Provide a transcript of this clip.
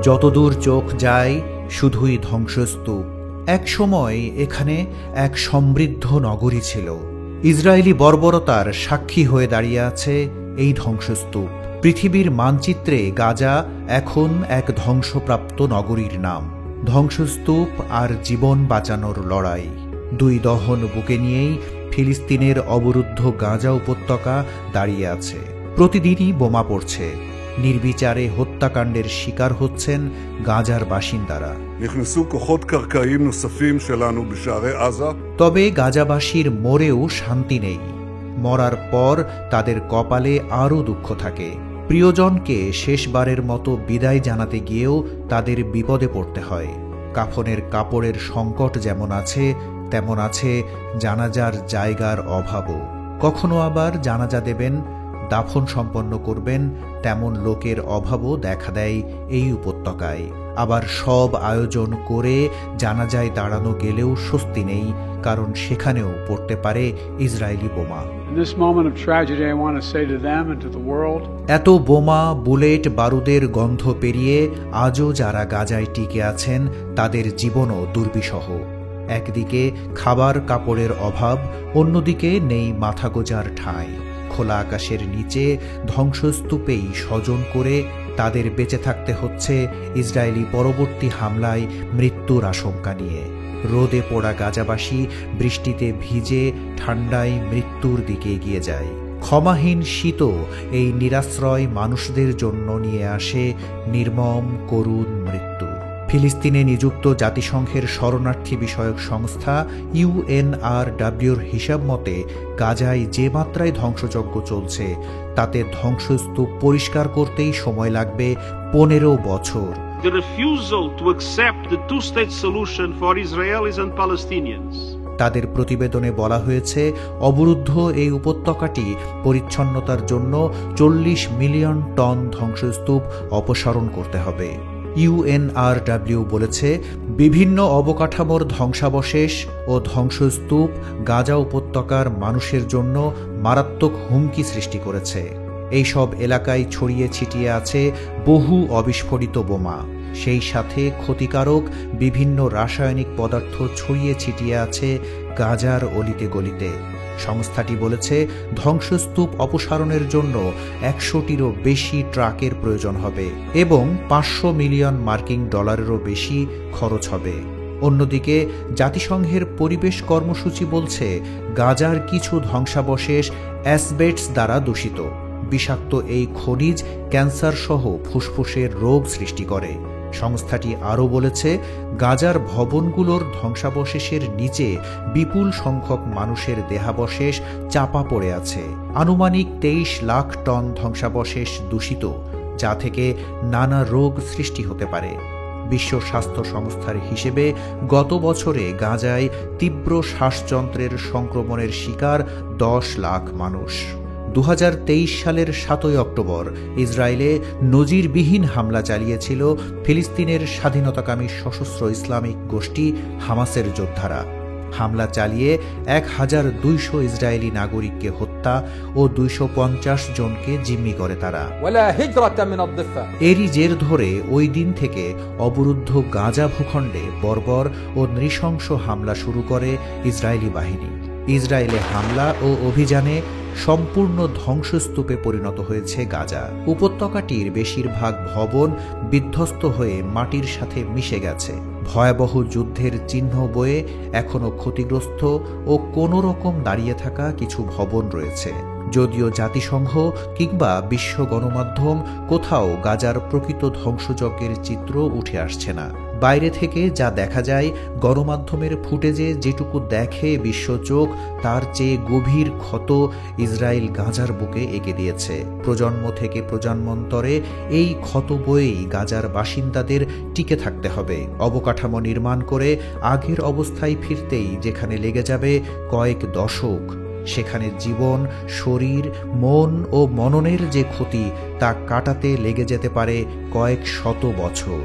যতদূর চোখ যায় শুধুই ধ্বংসস্তূপ। এক সময় এখানে এক সমৃদ্ধ নগরী ছিল। ইসরায়েলি বর্বরতার সাক্ষী হয়ে দাঁড়িয়ে আছে এই ধ্বংসস্তূপ। পৃথিবীর মানচিত্রে গাজা এখন এক ধ্বংসপ্রাপ্ত নগরীর নাম। ধ্বংসস্তূপ আর জীবন বাঁচানোর লড়াই, দুই দহন বুকে নিয়েই ফিলিস্তিনের অবরুদ্ধ গাজা উপত্যকা দাঁড়িয়ে আছে। প্রতিদিনই বোমা পড়ছে, নির্বিচারে হত্যাকাণ্ডের শিকার হচ্ছেন গাজার বাসিন্দারা। তবে গাজাবাসীর মরেও শান্তি নেই। মরার পর তাদের কপালে আরও দুঃখ থাকে। প্রিয়জনকে শেষবারের মতো বিদায় জানাতে গিয়েও তাদের বিপদে পড়তে হয়। কাফনের কাপড়ের সংকট যেমন আছে, তেমন আছে জানাজার জায়গার অভাবও। কখনো আবার জানাজা দেবেন, দাফন সম্পন্ন করবেন, তেমন লোকের অভাবও দেখা দেয় এই উপত্যকায়। আবার সব আয়োজন করে জানাজায় দাঁড়ানো গেলেও স্বস্তি নেই, কারণ সেখানেও পড়তে পারে ইসরায়েলি বোমা। এত বোমা, বুলেট, বারুদের গন্ধ পেরিয়ে আজও যারা গাজায় টিকে আছেন তাদের জীবনও দুর্বিষহ। একদিকে খাবার কাপড়ের অভাব, অন্যদিকে নেই মাথা গোজার ঠাঁই। খোলা আকাশের নিচে ধ্বংসস্তূপেই স্বজন করে তাদের বেঁচে থাকতে হচ্ছে ইসরায়েলি পরবর্তী হামলায় মৃত্যুর আশঙ্কা নিয়ে। রোদে পোড়া গাজাবাসী বৃষ্টিতে ভিজে ঠান্ডায় মৃত্যুর দিকে এগিয়ে যায়। ক্ষমাহীন শীতও এই নিরাশ্রয় মানুষদের জন্য নিয়ে আসে নির্মম করুণ মৃত্যু। ফিলিস্তিনে নিযুক্ত জাতিসংঘের শরণার্থী বিষয়ক সংস্থা UNRWর হিসাব মতে গাজায় যে মাত্রায় ধ্বংসযজ্ঞ চলছে তাতে ধ্বংসস্তূপ পরিষ্কার করতেই সময় লাগবে 15 বছর। The refusal to accept the two-state solution for Israelis and Palestinians. তাদের প্রতিবেদনে বলা হয়েছে, অবরুদ্ধ এই উপত্যকাটি পরিচ্ছন্নতার জন্য 40 মিলিয়ন টন ধ্বংসস্তূপ অপসারণ করতে হবে। UNRW বলেছে, বিভিন্ন অবকাঠামোর ধ্বংসাবশেষ ও ধ্বংসস্তূপ গাজা উপত্যকার মানুষের জন্য মারাত্মক হুমকি সৃষ্টি করেছে। এই সব এলাকায় ছড়িয়ে ছিটিয়ে আছে বহু অবিস্ফোরিত বোমা। সেই সাথে ক্ষতিকারক বিভিন্ন রাসায়নিক পদার্থ ছড়িয়ে ছিটিয়ে আছে গাজার অলিতে গলিতে। সংস্থাটি বলেছে, ধ্বংসস্তূপ অপসারণের জন্য 100টিরও বেশি ট্রাকের প্রয়োজন হবে এবং 500 মিলিয়ন মার্কিন ডলারেরও বেশি খরচ হবে। অন্যদিকে জাতিসংঘের পরিবেশ কর্মসূচি বলছে, গাজার কিছু ধ্বংসাবশেষ অ্যাসবেস্টস দ্বারা দূষিত। বিষাক্ত এই খনিজ ক্যান্সার সহ ফুসফুসের রোগ সৃষ্টি করে। সংস্থাটি আরও বলেছে, গাজার ভবনগুলোর ধ্বংসাবশেষের নিচে বিপুল সংখ্যক মানুষের দেহাবশেষ চাপা পড়ে আছে। আনুমানিক 23 লাখ টন ধ্বংসাবশেষ দূষিত, যা থেকে নানা রোগ সৃষ্টি হতে পারে। বিশ্ব স্বাস্থ্য সংস্থার হিসেবে গত বছরে গাজায় তীব্র শ্বাসযন্ত্রের সংক্রমণের শিকার 10 লাখ মানুষ। 2023 সালের 7 অক্টোবর ইসরায়েলে নজিরবিহীন হামলা চালিয়েছিল ফিলিস্তিনের স্বাধীনতাকামী সশস্ত্র ইসলামিক গোষ্ঠী হামাসের যোদ্ধারা। হামলা চালিয়ে 1200 ইসরায়েলি নাগরিককে হত্যা ও 250 জনকে জিম্মি করে তারা। এরই জের ধরে ওই দিন থেকে অবরুদ্ধ গাজা ভূখণ্ডে বর্বর ও নৃশংস হামলা শুরু করে ইসরায়েলি বাহিনী। ইসরায়েলে হামলা ও অভিযানে সম্পূর্ণ ধ্বংসস্তূপে পরিণত হয়েছে গাজা। উপত্যকাটির বেশিরভাগ ভবন বিধ্বস্ত হয়ে মাটির সাথে মিশে গেছে। ভয়াবহ যুদ্ধের চিহ্ন বয়ে এখনও ক্ষতিগ্রস্ত ও কোনো রকম দাঁড়িয়ে থাকা কিছু ভবন রয়েছে। যদিও জাতিসংঘ কিংবা বিশ্ব গণমাধ্যম কোথাও গাজার প্রকৃত ধ্বংসযজ্ঞের চিত্র উঠে আসছে না। বাইরে থেকে যা দেখা যায়, গণমাধ্যমের ফুটেজে যেটুকু দেখে বিশ্ব চোখ, তার চেয়ে গভীর ক্ষত ইসরায়েল গাজার বুকে এঁকে দিয়েছে। প্রজন্ম থেকে প্রজন্মান্তরে এই ক্ষত বয়েই গাজার বাসিন্দাদের টিকে থাকতে হবে। অবকাঠামো নির্মাণ করে আগের অবস্থায় ফিরতেই যেখানে লেগে যাবে কয়েক দশক, সেখানে জীবন, শরীর, মন ও মননের যে ক্ষতি তা কাটাতে লেগে যেতে পারে কয়েক শত বছর।